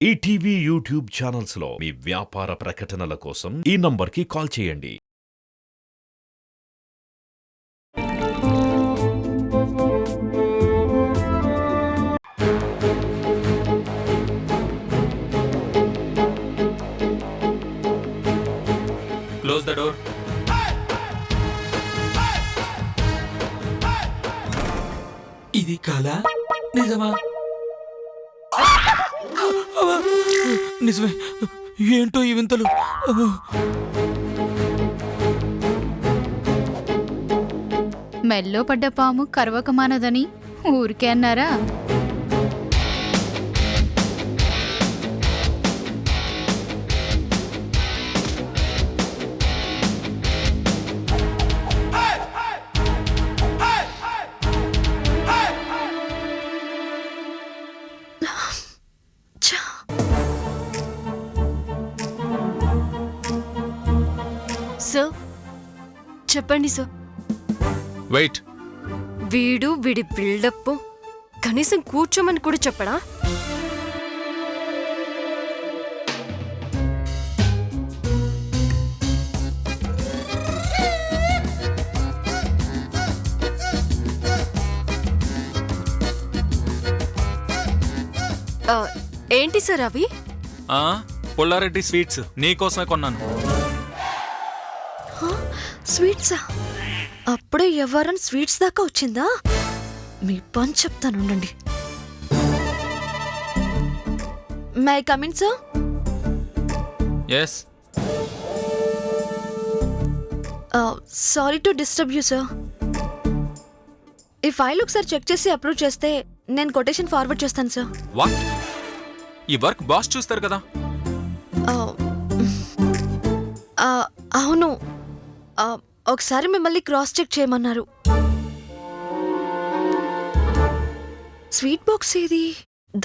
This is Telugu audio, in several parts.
ఈటీవీ యూట్యూబ్ ఛానల్స్ లో మీ వ్యాపార ప్రకటనల కోసం ఈ నంబర్కి కాల్ చేయండి. Close the door. ఇది కళ నిజమా? నిజమే. ఏంటో ఈ వింతలు. మెల్లో పడ్డ పాము కరవక మానదని ఊరికే అన్నారా? సార్ చెప్పండి సార్. వెయిట్. వీడి బిల్డప్ కనీసం కూర్చోమని కూడా చెప్పడా? ఏంటి సార్ అవి? పుల్లారెడ్డి స్వీట్స్ నీకోసమే కొన్నాను. స్వీట్సా? అప్పుడే ఎవరన్నా స్వీట్స్ దాకా వచ్చిందా? మీ పని చెప్తానుండండి. May I come in sir? yes. Sorry to disturb you sir. ఈ ఫైల్ ఒకసారి చెక్ చేసి అప్రూవ్ చేస్తే నేను కొటేషన్ ఫార్వర్డ్ చేస్తాను సార్. వాట్? ఈ వర్క్ బాస్ చూస్తారు కదా. అవును, ఒకసారి మిమ్మల్ని క్రాస్ చెక్ చేయమన్నారు. స్వీట్ బాక్స్ ఏది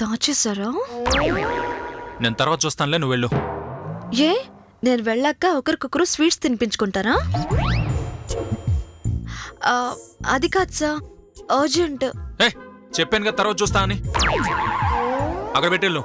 దాచేసారా? నేను తర్వాత చూస్తానులే, నువ్వు వెళ్ళు. ఏ, నేను వెళ్ళాక ఒకరికొకరు స్వీట్స్ తినిపించుకుంటారా? అది కాదు సార్, అర్జెంట్. చెప్పాను కదా తర్వాత చూస్తా అని. అక్కడ పెట్టెళ్ళు.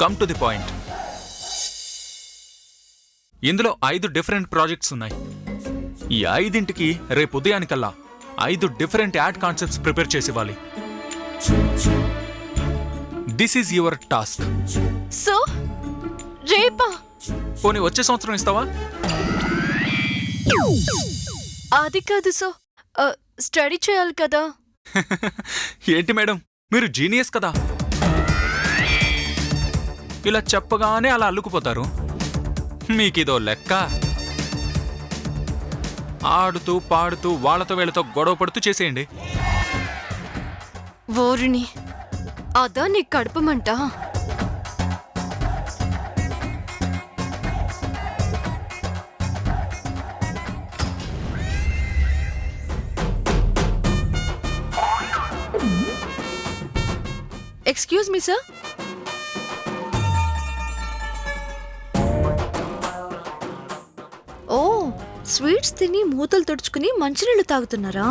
Come to the point. ఇందులో 5 డిఫరెంట్ ప్రాజెక్ట్స్ ఉన్నాయి. ఈ 5ంటికి రేపు ఉదయానికల్లా 5 డిఫరెంట్ యాడ్ కాన్సెప్ట్స్ ప్రిపేర్ చేసి ఇవ్వాలి. This is your task. So రేపా? పోనీ వచ్చే సంవత్సరం ఇస్తావా? అది కాదు సో, స్టడీ చేయాలి కదా. ఏంటి మేడం, మీరు జీనియస్ కదా. ఇలా చెప్పగానే అలా అల్లుకుపోతారు. మీకిదో లెక్క. ఆడుతూ పాడుతూ వాళ్ళతో వీళ్ళతో గొడవ పడుతూ చేసేయండి. ఓరిని, అదా నీ కడుపమంట. Excuse me sir. ఓ, స్వీట్స్ తిని మూతలు తుడుచుకుని మంచినీళ్ళు తాగుతున్నారా?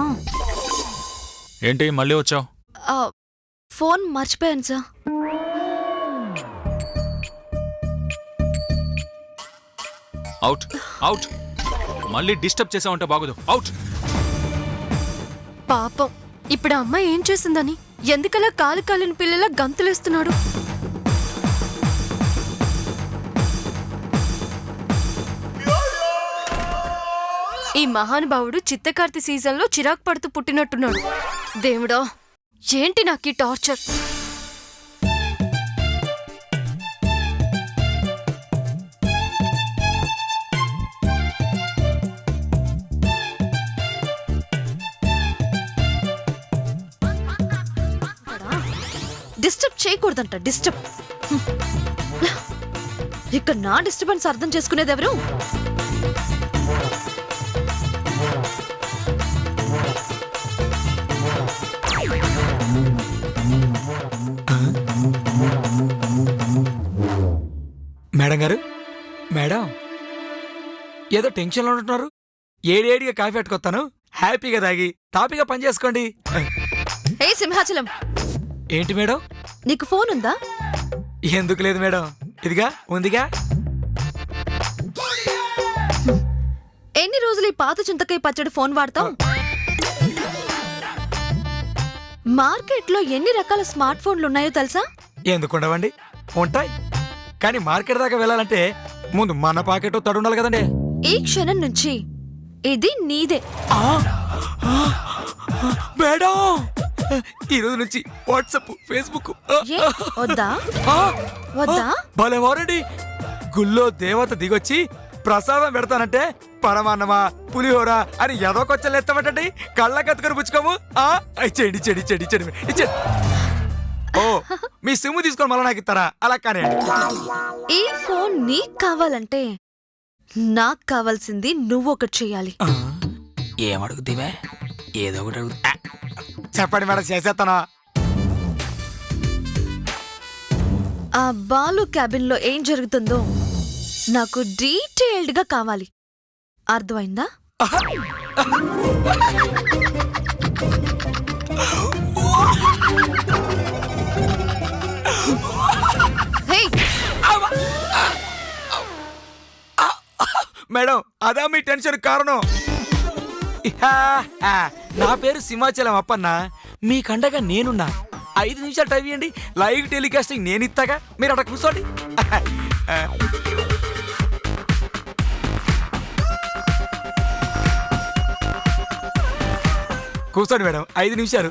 ఏంటి మళ్ళీ వచ్చావు? ఫోన్ మర్చిపోయాను సార్. Out out. మళ్ళీ డిస్టర్బ్ చేసావంటే బాగోదు. అవుట్. పాపం, ఇప్పుడు అమ్మాయి ఏం చేసిందని ఎందుకలా కాలు కాలిన పిల్లలా గంతులేస్తున్నాడు? ఈ మహానుభావుడు చిత్తకార్తి సీజన్లో చిరాకు పడుతూ పుట్టినట్టున్నాడు. దేవుడా, ఏంటి నాకు ఈ టార్చర్? డిస్టర్బ్ చేయకూడదంట. డిస్టర్బ్. ఇక్కడ నా డిస్టర్బెన్స్ అర్థం చేసుకునేది ఎవరు? మేడం గారు, మేడం ఏదో టెన్షన్లో ఉంటున్నారు. ఏడేడిగా కాఫీ పెట్టుకొస్తాను, హ్యాపీగా తాగి తాపీగా పని చేసుకోండి. ఏ సింహాచలం, ఏంటి మేడం? నీకు ఫోన్ ఉందా? ఎందుకు లేదు మేడం, ఇదిగా ఉందిగా. ఎన్ని రోజులు ఈ పాత చింతకాయ పచ్చడి ఫోన్ వాడతాం? మార్కెట్లో ఎన్ని రకాల స్మార్ట్ ఫోన్లు ఉన్నాయో తెలుసా? ఎందుకుండవండి, ఉంటాయి. కానీ మార్కెట్ దాకా వెళ్ళాలంటే ముందు మన పాకెట్ తడు ఉండాలి కదండి. ఈ క్షణం నుంచి ఇది నీదే. మేడం, ఈ రోజు నుంచి వాట్సాప్, ఫేస్బుక్ ఏ, వద్దా వద్దా? భలేవారండి, గుళ్ళో దేవత దిగొచ్చి ప్రసాదం పెడతానంటే పరమాన్నమా పులిహోర అని ఎదోకొచ్చలు ఎత్తామటండి. కళ్ళ కత్తుకొని పుచ్చుకోము. చెడి చెడి చెడి చెడి ఇచ్చే. ఓ, మీ సిమ్ము తీసుకొని మళ్ళీ నాకు ఇస్తారా? అలా కానీ ఈ ఫోన్ నీకు కావాలంటే నాకు కావాల్సింది నువ్వు ఒకటి చెయ్యాలి. ఏమడుగుతావే? ఏదో ఒకటి అడుగు. చెప్పండి మేడం, చేసేస్తానా? ఆ బాలు క్యాబిన్ లో ఏం జరుగుతుందో నాకు డీటెయిల్డ్ గా కావాలి. అర్థమైందా? హే! మేడం, అదా మీ టెన్షన్ కారణం? నా పేరు సింహాచలం అప్పన్న, మీ కండగా నేనున్నా. 5 నిమిషాలు టైం ఇవ్వండి, లైవ్ టెలికాస్టింగ్ నేను ఇస్తాగా. మీరు అక్కడ కూర్చోండి. కూర్చోండి మేడం, 5 నిమిషాలు.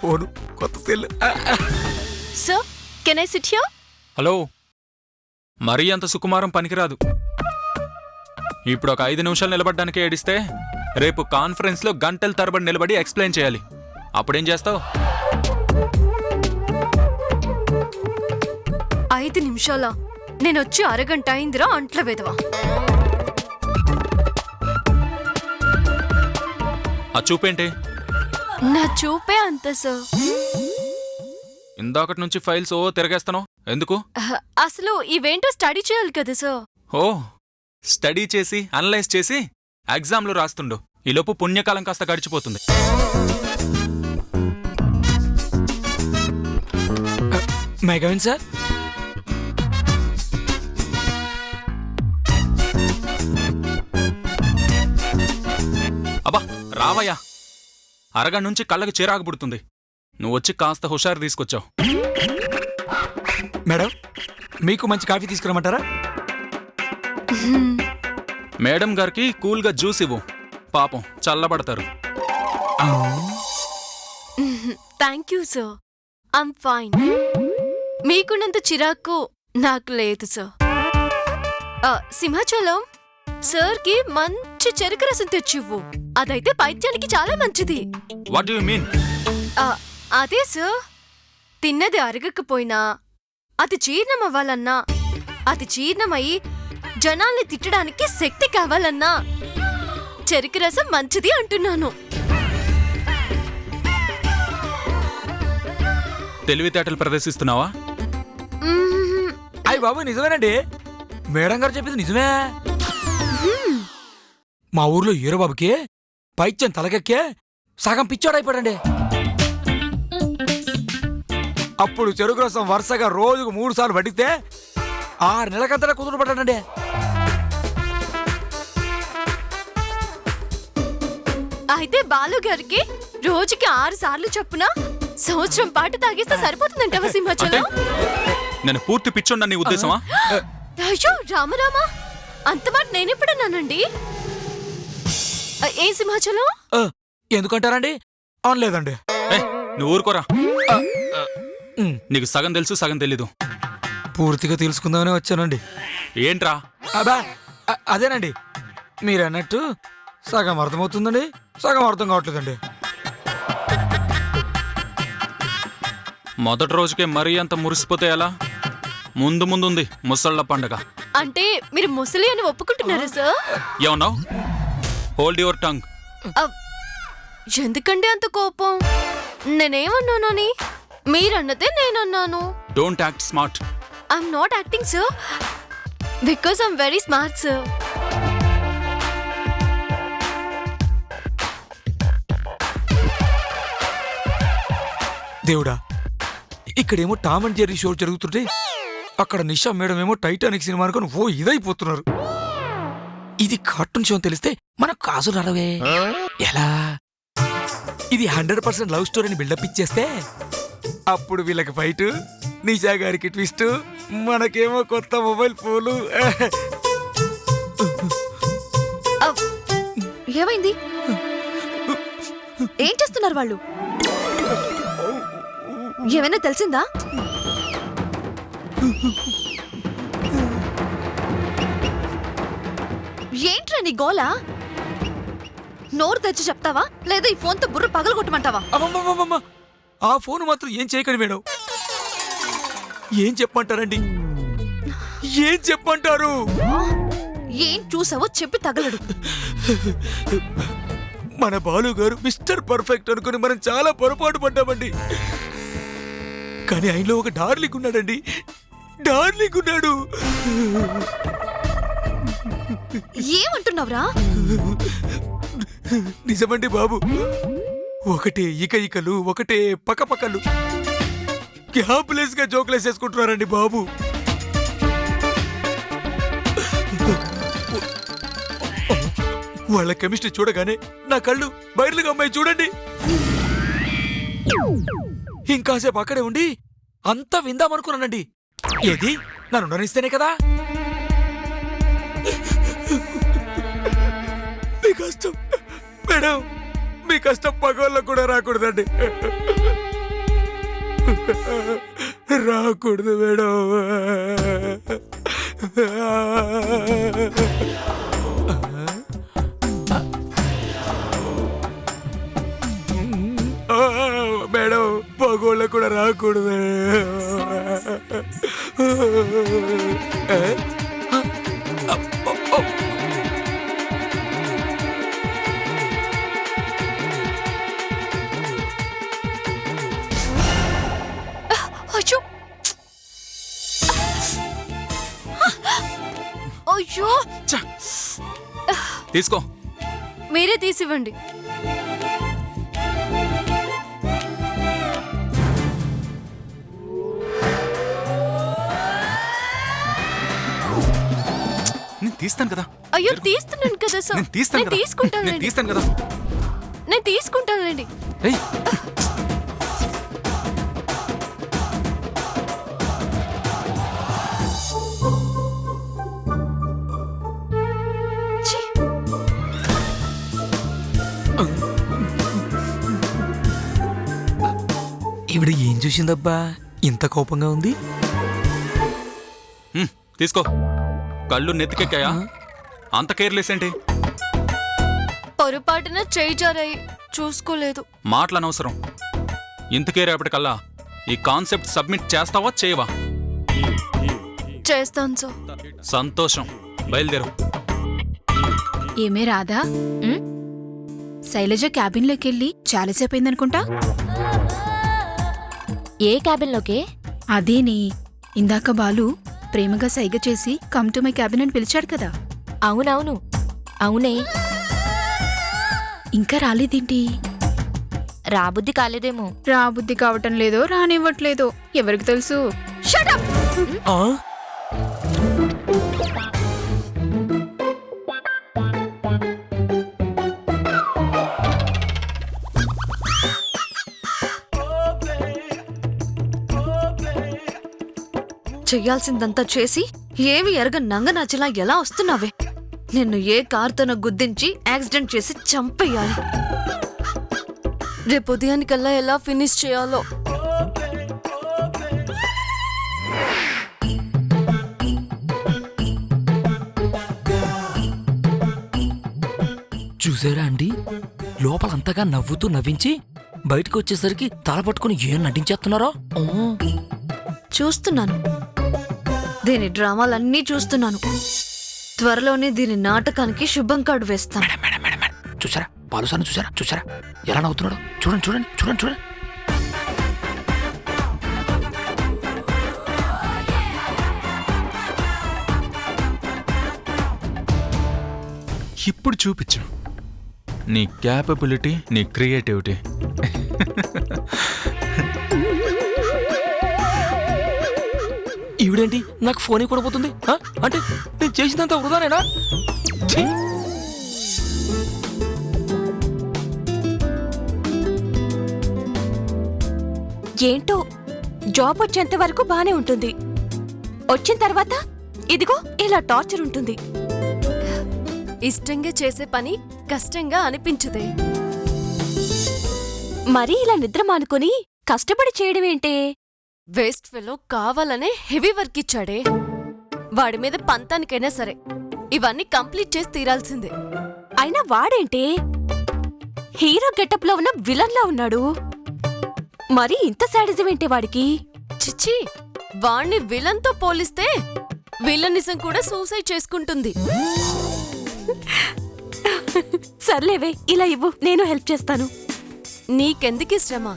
ఓను కొత్త cell. Sir, can I SIT here? Hello, మరీ అంత సుకుమారం పనికిరాదు. ఇప్పుడు ఒక 5 నిమిషాలు నిలబడ్డానికి ఏడిస్తే రేపు కాన్ఫరెన్స్లో గంటల తరబడి నిలబడి ఎక్స్ప్లెయిన్ చేయాలి. అప్పుడేం చేస్తావు? 5 నిమిషాలా? నేనొచ్చి అరగంట అయిందిరా అంట్ల వెదవా. ఆ చూపేంటి? నా చూపే అంత సార్. ఇందాకటి నుంచి ఫైల్స్ తిరగేస్తాను ఎందుకు? అసలు ఇవేంటో స్టడీ చేయాలి కదా సార్. ఓ, స్టడీ చేసి అనలైజ్ చేసి ఎగ్జామ్లు రాస్తుండు. ఈలోపు పుణ్యకాలం కాస్త గడిచిపోతుంది. మేఘవన్ సార్, అబ్బా రావయ్యా, అరగంట నుంచి కళ్ళకు చిరాకు పుడుతుంది. నువ్వు వచ్చి కాస్త హుషారు తీసుకొచ్చావు. మేడం, మీకు మంచి కాఫీ తీసుకురమ్మంటారా? మేడం గారికి కూల్గా జ్యూస్ ఇవ్వు, పాపం చల్లబడతారు. Thank you sir, I'm fine. మీకున్నంత చిరాకు నాకు లేదు సార్. సింహాచలం, సార్కి మంచి చెరుకు రసం తెచ్చివ్వు. అదైతే పైత్యానికి చాలా మంచిది. What do you mean? అదే సార్, తిన్నది అరగకపోయినా అది జీర్ణం అవ్వాలన్నా, అది జీర్ణమయ్యి జనాల్ని తిట్టడానికి శక్తి కావాలన్నా చెరుకు రసం మంచిది అంటున్నాను. తెలివితేటలు ప్రదర్శిస్తున్నావా? అయ్య బాబు, నిజమేనండి. మేడం గారు చెప్పింది నిజమే. మా ఊర్లో ఈరబాబుకి పైత్యం తలకెక్కే సగం పిచ్చోడైపోయాడండి. అప్పుడు చెరుకు రసం వరుసగా రోజుకు 3 సార్లు పడితే 6 నెలలంతా కుదురు పడ్డాడండి. అయితే బాలు గారికి రోజుకి 6 సార్లు చొప్పున సంవత్సరం పాటు తాగిస్తే సరిపోతుందంటావా అంటే సింహాచలం? నేను పూర్తి పిచ్చోండి నీ ఉద్దేశమా? అయ్యో రామరామా, అంత మాట నేనెప్పుడన్నానండి? ఏ సింహాచలం? ఎందుకంటారండి? అనలేదండి. నువ్వు ఊరుకోరా. నీకు సగం తెలుసు సగం తెలీదు. పూర్తిగా తెలుసుకుందామనే వచ్చానండి. ఏంట్రా? అబ్బా, అదేనండి, మీరన్నట్టు సగం అర్థమవుతుందండి, సగం అర్థం కావట్లేదండి. మొదటి రోజుకే మరీ అంత మురిసిపోతే ఎలా? ముందు ముందుంది ముసళ్ళ పండగ. అంటే మీరు ముసలి అని ఒప్పుకుంటున్నారా సార్? ఏమన్నావు? Hold your tongue. ఎందుకండి అంత కోపం? నేనేమన్నానని? మీరన్నదే నేనన్నాను. Don't act smart. I'm not acting sir. Because I'm very smart sir. దేవుడా, ఇక్కడేమో టామ్ అండ్ జెర్రీ షో జరుగుతుంటే అక్కడ నిషా మేడం ఏమో టైటానిక్ సినిమా అనుకుని ఇదైపోతున్నారు. ఇది కార్టూన్ షో అని తెలిస్తే మనకు కాజు రావే. ఎలా ఇది 100% లవ్ స్టోరీని బిల్డప్ ఇచ్చేస్తే అప్పుడు వీళ్ళకి ఫైట్, నిషా గారికి ట్విస్ట్, మనకేమో కొత్త మొబైల్ ఫోన్లు. ఏమైంది? ఏం చేస్తున్నారు వాళ్ళు? ఏమైనా తెలిసిందా? ఏంట్రా నీ గోలా? నోరు తెచ్చి చెప్తావా లేదా ఈ ఫోన్తో బుర్ర పగలు కొట్టమంటావా? అమ్మమ్మమ్మమ్మ, ఆ ఫోన్ మాత్రం ఏం చేయకండి మేడం. ఏం చెప్పమంటారండి? ఏం చెప్పమంటారు? ఏం చూసావో చెప్పి తగలడు. మన బాలు గారు మిస్టర్ పర్ఫెక్ట్ అనుకుని మనం చాలా పొరపాటు పడ్డామండి. కానీ ఆయనలో ఒక డార్లింగ్ ఉన్నాడండి. డార్లింగ్ ఉన్నాడు. ఏమంటున్నావురా? నిజమండి బాబు. ఒకటే ఇకలు, ఒకటే పక్కపక్కలు, క్యాప్లెస్ గా జోక్లేస్ వేసుకుంటున్నారండి బాబు. వాళ్ళ కెమిస్ట్రీ చూడగానే నా కళ్ళు బయర్లుగా అమ్మాయి చూడండి. ఇంకాసేపు అక్కడే ఉండి అంతా విందామనుకున్నానండి. ఏది నన్ను నరిస్తేనే కదా. మీ కష్టం మేడం, మీ కష్టం పగోళ్ళకు కూడా రాకూడదండి. రాకూడదు మేడం. మేడం, పగోళ్ళకు కూడా రాకూడదు. అయ్యో అయ్యో, తీసుకో. మీరే తీసివ్వండి. నేను తీస్తాను కదా. అయ్యో తీస్తున్నాను కదా సార్. నేను తీస్తాను కదా. తీసుకుంటాను. నేను తీస్తాను కదా. నేను తీసుకుంటానండి. ఏయ్, ఈవిడ ఏం చూసిందబ్బా ఇంత కోపంగా ఉంది? తీసుకో. కళ్ళు నెత్తికెక్కాయా? అంత కేర్లెస్ ఏంటి? పొరపాటున చేయి జారాయి, చూసుకోలేదు. మాటలు అనవసరం. ఇంతకే రేపటికల్లా ఈ కాన్సెప్ట్ సబ్మిట్ చేస్తావా చేయవా? చేస్తాను సార్. సంతోషం. బయలుదేరు. ఏమే రాదా? శైలజ క్యాబిన్లోకి వెళ్ళి చాలాసేపు అయిందనుకుంటా. ఏ క్యాబిన్లోకే? అదేని ఇందాక బాలు ప్రేమగా సైగ చేసి కమ్ టు మై క్యాబిన్ అని పిలిచాడు కదా. అవునవును, అవునే. ఇంకా రాలేదేంటి? రాబుద్ది కాలేదేమో. రాబుద్ధి కావటం లేదో రానివ్వట్లేదో ఎవరికి తెలుసు. Shut up! చెయ్యాల్సిందంతా చేసి ఏమి ఎరగ నంగనాచిలా ఎలా వస్తున్నావే? నిన్ను ఏ కార్తోనో గుద్దించి యాక్సిడెంట్ చేసి చంపేయాలి. రేపు ఉదయానికల్లా ఎలా ఫినిష్ చేయాలో. చూసారా అండి, లోపలంతగా నవ్వుతూ నవ్వించి బయటకు వచ్చేసరికి తల పట్టుకుని ఏం నటించేస్తున్నారో. చూస్తున్నాను, దీని డ్రామాలన్నీ చూస్తున్నాను. త్వరలోనే దీని నాటకానికి శుభం కార్డు వేస్తాను. చూసారా బాలుసాను, చూసారా చూసారా ఎలా నవ్వుతున్నాడో. చూడండి చూడండి చూడండి చూడండి. ఇప్పుడు చూపించు నీ క్యాపబిలిటీ, నీ క్రియేటివిటీ. ఈవిడేంటి నాకు ఫోన్ కూడా పోతుంది? అంటే నేను చేసినంత వృధానేనా? ఛీ! ఏంటో జాబ్ వచ్చేంత వరకు బానే ఉంటుంది, వచ్చిన తర్వాత ఇదిగో ఇలా టార్చర్ ఉంటుంది. ఇష్టంగా చేసే పని కష్టంగా అనిపించదే. మరీ ఇలా నిద్ర మానుకొని కష్టపడి చేయడమేంటే? వేస్ట్ ఫెలో కావాలనే హెవీ వర్క్ ఇచ్చాడే. వాడి మీద పంతానికైనా సరే ఇవన్నీ కంప్లీట్ చేసి తీరాల్సిందే. అయినా వాడేంటే హీరో గెటప్ లో ఉన్న విలన్ లా ఉన్నాడు. మరి ఇంత శాడిజం ఏంటే వాడికి? చిచ్చి, వాణ్ణి విలన్ తో పోలిస్తే విలనిజం కూడా సూసైడ్ చేసుకుంటుంది. సర్లేవే, ఇలా ఇవ్వు, నేను హెల్ప్ చేస్తాను. నీకెందుకీ శ్రమ?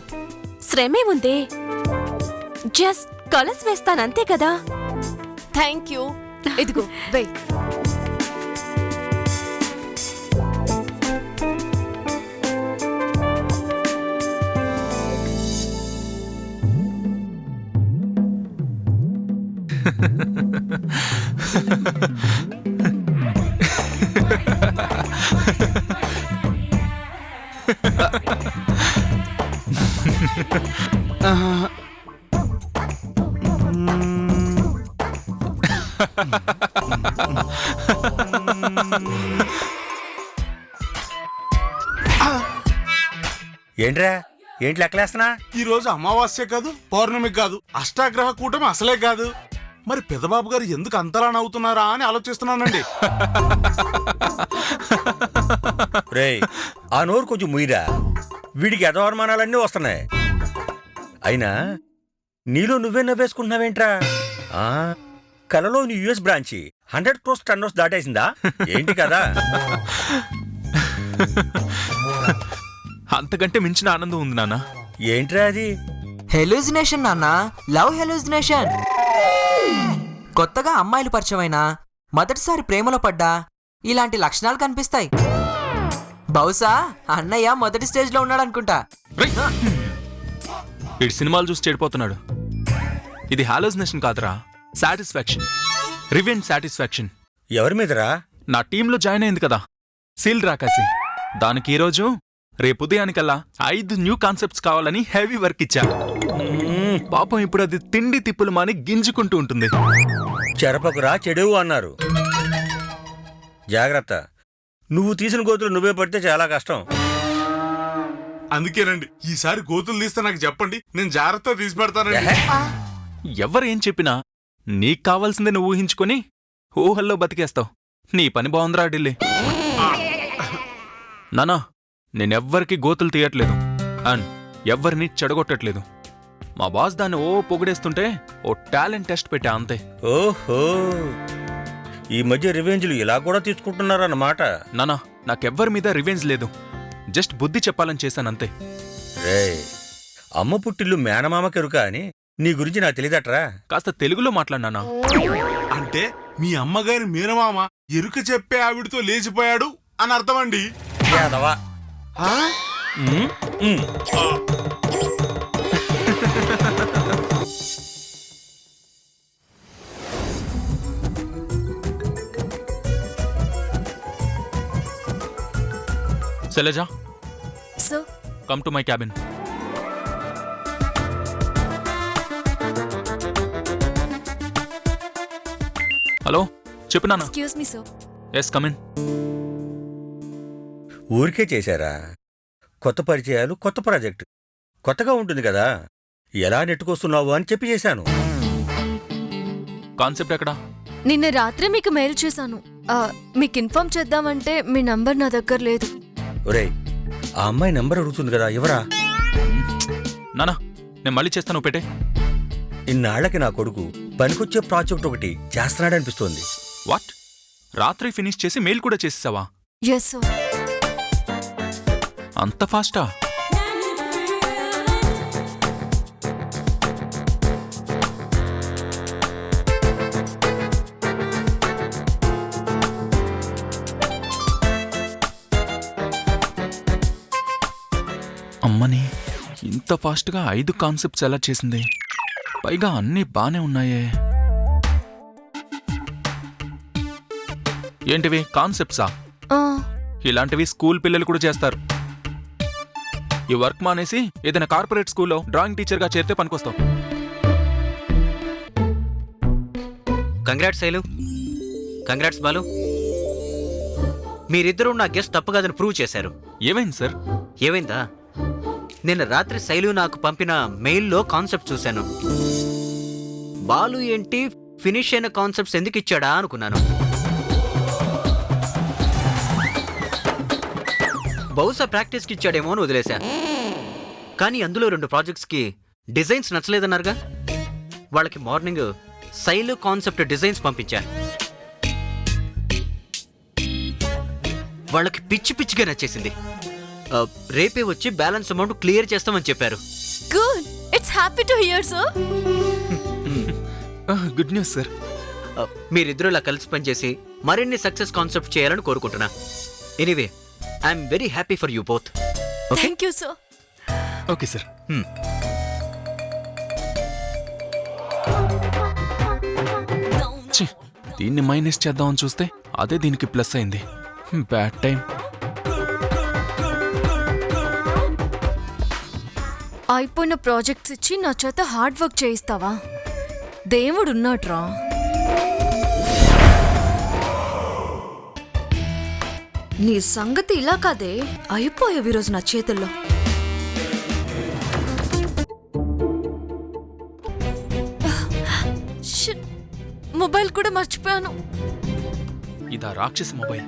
శ్రమేముందే, జస్ట్ కలర్స్ వేస్తానంతే కదా. Thank you. ఇదిగో వే. ఏంట్రా, ఏంటి లెక్కలేస్తున్నా? ఈ రోజు అమావాస్య కాదు, పౌర్ణమి కాదు, అష్టాగ్రహ కూటమి అసలే కాదు. మరి పెద్దబాబు గారు ఎందుకు అంతలా నవ్వుతున్నారా అని ఆలోచిస్తున్నానండి. రేయ్, ఆ నోరు కొంచెం ముయిరా, వీడికి యథావర్మానాలన్నీ వస్తున్నాయి. అయినా నీలో నువ్వే నవ్వేసుకుంటున్నావేంట్రా? కలలో నీ యుఎస్ బ్రాంచి 100 crores టర్నోవర్స్ దాటేసిందా ఏంటి కదా? అంతకంటే మించిన ఆనందం ఉంది నాన్న. ఏంట్రా అది? హెలూజినేషన్ నాన్న, లవ్ హెలూజినేషన్. కొత్తగా అమ్మాయిలు పరిచయమైనా, మొదటిసారి ప్రేమలో పడ్డా ఇలాంటి లక్షణాలు కనిపిస్తాయి. బహుశా అన్నయ్య మొదటి స్టేజ్ లో ఉన్నాడనుకుంటా. వీడి సినిమాలు చూసి చెడిపోతున్నాడు. ఇది హాలోజినేషన్ కాదురా, సాటిస్ఫాక్షన్, రివెంజ్ సాటిస్ఫాక్షన్. ఎవరి మీదరా? నా టీంలో జాయిన్ అయింది కదా సీల్ రాకాసి, దానికి ఈరోజు రేపు ఉదయానికల్లా 5 న్యూ కాన్సెప్ట్స్ కావాలని హెవీ వర్క్ ఇచ్చా. పాపం ఇప్పుడు అది తిండి తిప్పులు మాని గింజుకుంటూ ఉంటుంది. చెరపకురా చెడువు అన్నారు. జాగ్రత్త, నువ్వు తీసిన గోతులు నువ్వే పడితే చాలా కష్టం. అందుకేనండి, ఈసారి గోతులు తీస్తే నాకు చెప్పండి, నేను జాగ్రత్తగా తీసి పెడతానండి. ఎవరేం చెప్పినా నీకు కావాల్సిందే నువ్వు ఊహించుకొని ఊహల్లో బతికేస్తావు. నీ పని బాగుందిరా ఢిల్లీ. నానా, నేనెవ్వరికి గోతులు తీయట్లేదు అండ్ ఎవ్వరిని చెడగొట్టట్లేదు. మా బాస్ దాన్ని పొగిడేస్తుంటే ఓ టాలెంట్ టెస్ట్ పెట్టా అంతే. ఓహో, ఈ మధ్య రివెంజ్లు ఇలా కూడా తీసుకుంటున్నారన్నమాట. నానా, నాకెవ్వరి మీద రివెంజ్ లేదు, జస్ట్ బుద్ధి చెప్పాలని చేశానంతే. రే, అమ్మ పుట్టిల్లు మేనమామకెరుక అని నీ గురించి నాకు తెలియదట్రా. కాస్త తెలుగులో మాట్లాడినానా? అంటే మీ అమ్మగారి మీనమామ ఎరుక చెప్పే ఆవిడతో లేచిపోయాడు అని అర్థమండి. యాదవా. శైలజా, sir, come to my cabin. Hello, చెప్పు నాన్న. Excuse me sir. Yes, come in. ఊరికే చేశారా? కొత్త పరిచయాలు, కొత్త ప్రాజెక్టు, కొత్తగా ఉంటుంది కదా, ఎలా నెట్టుకొస్తున్నావు అని చెప్పి చేశాను. కాన్సెప్ట్ ఎక్కడా? నిన్న రాత్రి మీకు మెయిల్ చేశాను. మీకు ఇన్ఫార్మ్ చేద్దామంటే మీ నంబర్ నా దగ్గర లేదు. ఒరేయ్, ఆ అమ్మాయి నంబర్ అడుగుతుంది కదా, ఎవరా? నానా, నేను మళ్ళీ చేస్తాను, పెట్టే. ఇన్నాళ్లకి నా కొడుకు పనికొచ్చే ప్రాజెక్ట్ ఒకటి చేస్తున్నాడనిపిస్తోంది. వాట్? రాత్రి ఫినిష్ చేసి మెయిల్ కూడా చేసేసావా? Yes sir. అంత ఫాస్టా? ఇంత ఫాస్ట్గా 5 కాన్సెప్ట్స్ ఎలా చేసింది? పైగా అన్నీ బానే ఉన్నాయే. ఏంటివి కాన్సెప్ట్సా? ఇలాంటివి స్కూల్ పిల్లలు కూడా చేస్తారు. ఈ వర్క్ మానేసి ఏదైనా కార్పొరేట్ స్కూల్లో డ్రాయింగ్ టీచర్గా చేరితే పనికొస్తావు. Congrats Shailu, congrats Balu. మీరిద్దరూ నా గెస్ట్ తప్పు కాదని ప్రూవ్ చేశారు. ఏమైంది సార్? ఏమైందా? నిన్న రాత్రి శైలు నాకు పంపిన మెయిల్లో కాన్సెప్ట్ చూశాను. బాలు ఏంటి ఫినిష్ అయిన కాన్సెప్ట్స్ ఎందుకు ఇచ్చాడా అనుకున్నాను. బహుశా ప్రాక్టీస్కి ఇచ్చాడేమో అని వదిలేశా. కానీ అందులో 2 ప్రాజెక్ట్స్కి డిజైన్స్ నచ్చలేదన్నారుగా. వాళ్ళకి మార్నింగ్ శైలు కాన్సెప్ట్ డిజైన్స్ పంపించా. వాళ్ళకి పిచ్చి పిచ్చిగా నచ్చేసింది. రేపే వచ్చి బ్యాలెన్స్ అమౌంట్ క్లియర్ చేస్తామని చెప్పారు. Good, it's happy to hear sir. Good news sir. మీరిద్దరూ ఇలా కలిసి పనిచేసి మరిన్ని సక్సెస్ కాన్సెప్ట్ చేయాలని కోరుకుంటున్నా. Anyway, I'm very happy for you both. Thank you sir. Okay sir. దీన్ని మైనస్ చేద్దామని చూస్తే అదే దీనికి ప్లస్ అయింది. Bad time. అయిపోయిన ప్రాజెక్ట్స్ ఇచ్చి నా చేత హార్డ్ వర్క్ చేయిస్తావా? దేవుడున్నాట్రా. నీ సంగతి ఇలా కాదే, అయిపోయావు ఈరోజు నా చేతుల్లో. షిట్, మొబైల్ కూడా మర్చిపోయాను. ఇదా రాక్షసి మొబైల్?